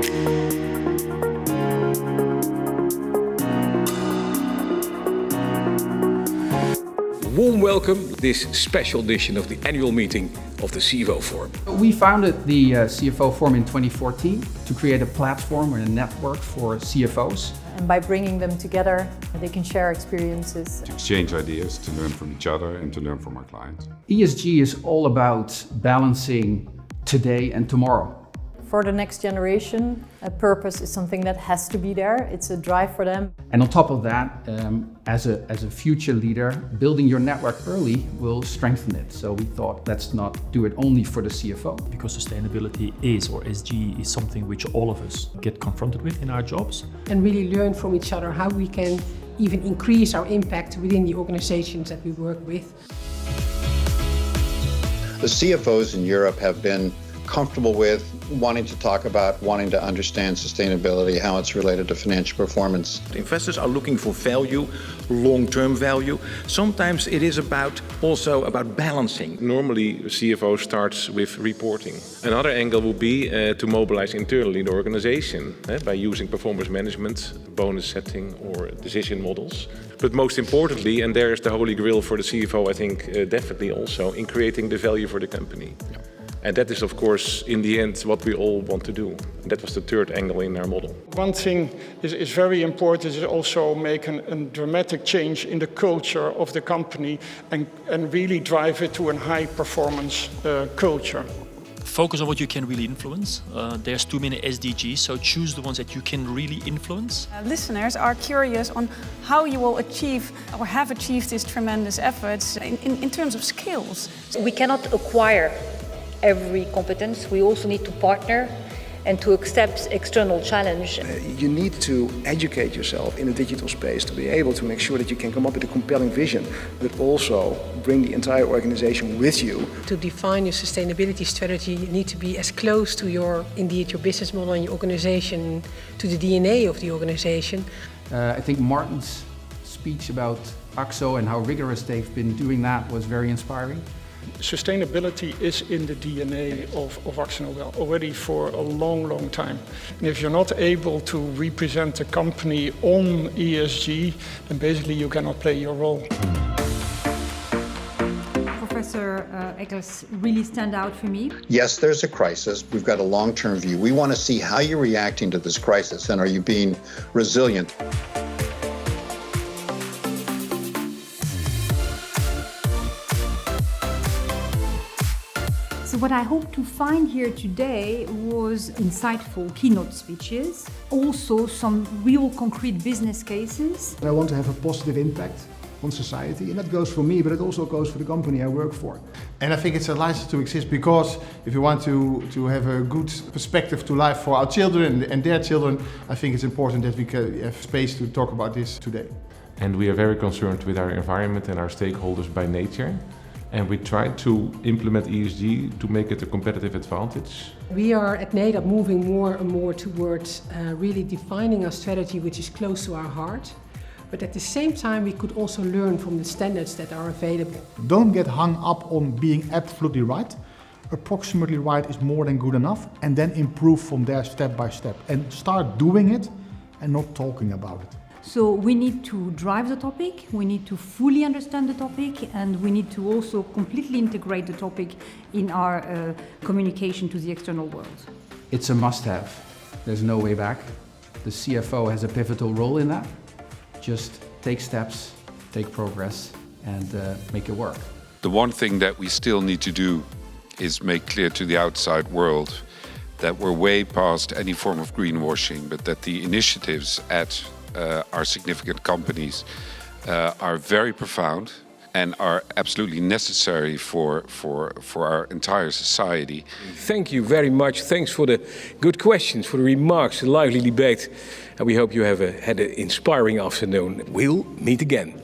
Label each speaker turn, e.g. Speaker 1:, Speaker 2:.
Speaker 1: Warm welcome to this special edition of the annual meeting of the CFO Forum.
Speaker 2: We founded the CFO Forum in 2014 to create a platform or a network for CFOs.
Speaker 3: And by bringing them together, they can share experiences.
Speaker 4: To exchange ideas, to learn from each other and to learn from our clients.
Speaker 2: ESG is all about balancing today and tomorrow.
Speaker 3: For the next generation, a purpose is something that has to be there. It's a drive for them.
Speaker 2: And on top of that, as a future leader, building your network early will strengthen it. So we thought, let's not do it only for the CFO.
Speaker 5: Because sustainability is, or SG, is something which all of us get confronted with in our jobs.
Speaker 6: And really learn from each other how we can even increase our impact within the organizations that we work with.
Speaker 7: The CFOs in Europe have been comfortable with wanting to talk about, wanting to understand sustainability, how it's related to financial performance.
Speaker 1: Investors are looking for value, long-term value. Sometimes it is also about balancing.
Speaker 8: Normally, CFO starts with reporting. Another angle would be to mobilize internally the organization by using performance management, bonus setting or decision models. But most importantly, and there is the holy grail for the CFO, I think definitely also, in creating the value for the company. Yeah. And that is, of course, in the end, what we all want to do. And that was the third angle in our model.
Speaker 9: One thing is very important is also make a dramatic change in the culture of the company and really drive it to a high-performance culture.
Speaker 5: Focus on what you can really influence. There's too many SDGs, so choose the ones that you can really influence.
Speaker 10: Listeners are curious on how you will achieve or have achieved these tremendous efforts in terms of skills.
Speaker 11: We cannot acquire every competence. We also need to partner and to accept external challenge.
Speaker 12: You need to educate yourself in the digital space to be able to make sure that you can come up with a compelling vision, but also bring the entire organization with you.
Speaker 6: To define your sustainability strategy, you need to be as close to your business model and your organization, to the DNA of the organization.
Speaker 2: I think Maarten's speech about Akzo and how rigorous they've been doing that was very inspiring.
Speaker 9: Sustainability is in the DNA of AkzoNobel already for a long, long time. And if you're not able to represent the company on ESG, then basically you cannot play your role.
Speaker 13: Professor Eccles really stand out for me.
Speaker 7: Yes, there's a crisis. We've got a long-term view. We want to see how you're reacting to this crisis and are you being resilient?
Speaker 13: So what I hope to find here today was insightful keynote speeches, also some real concrete business cases.
Speaker 14: I want to have a positive impact on society, and that goes for me, but it also goes for the company I work for.
Speaker 15: And I think it's a license to exist because if you want to have a good perspective to life for our children and their children, I think it's important that we can have space to talk about this today.
Speaker 4: And we are very concerned with our environment and our stakeholders by nature. And we try to implement ESG to make it a competitive advantage.
Speaker 6: We are at NADAP moving more and more towards really defining a strategy which is close to our heart. But at the same time, we could also learn from the standards that are available.
Speaker 14: Don't get hung up on being absolutely right. Approximately right is more than good enough. And then improve from there step by step. And start doing it and not talking about it.
Speaker 13: So we need to drive the topic, we need to fully understand the topic, and we need to also completely integrate the topic in our communication to the external world.
Speaker 2: It's a must-have. There's no way back. The CFO has a pivotal role in that. Just take steps, take progress, and make it work.
Speaker 4: The one thing that we still need to do is make clear to the outside world that we're way past any form of greenwashing, but that the initiatives at our significant companies are very profound and are absolutely necessary for our entire society.
Speaker 1: Thank you very much. Thanks for the good questions, for the remarks, the lively debate. And we hope you have had an inspiring afternoon. We'll meet again.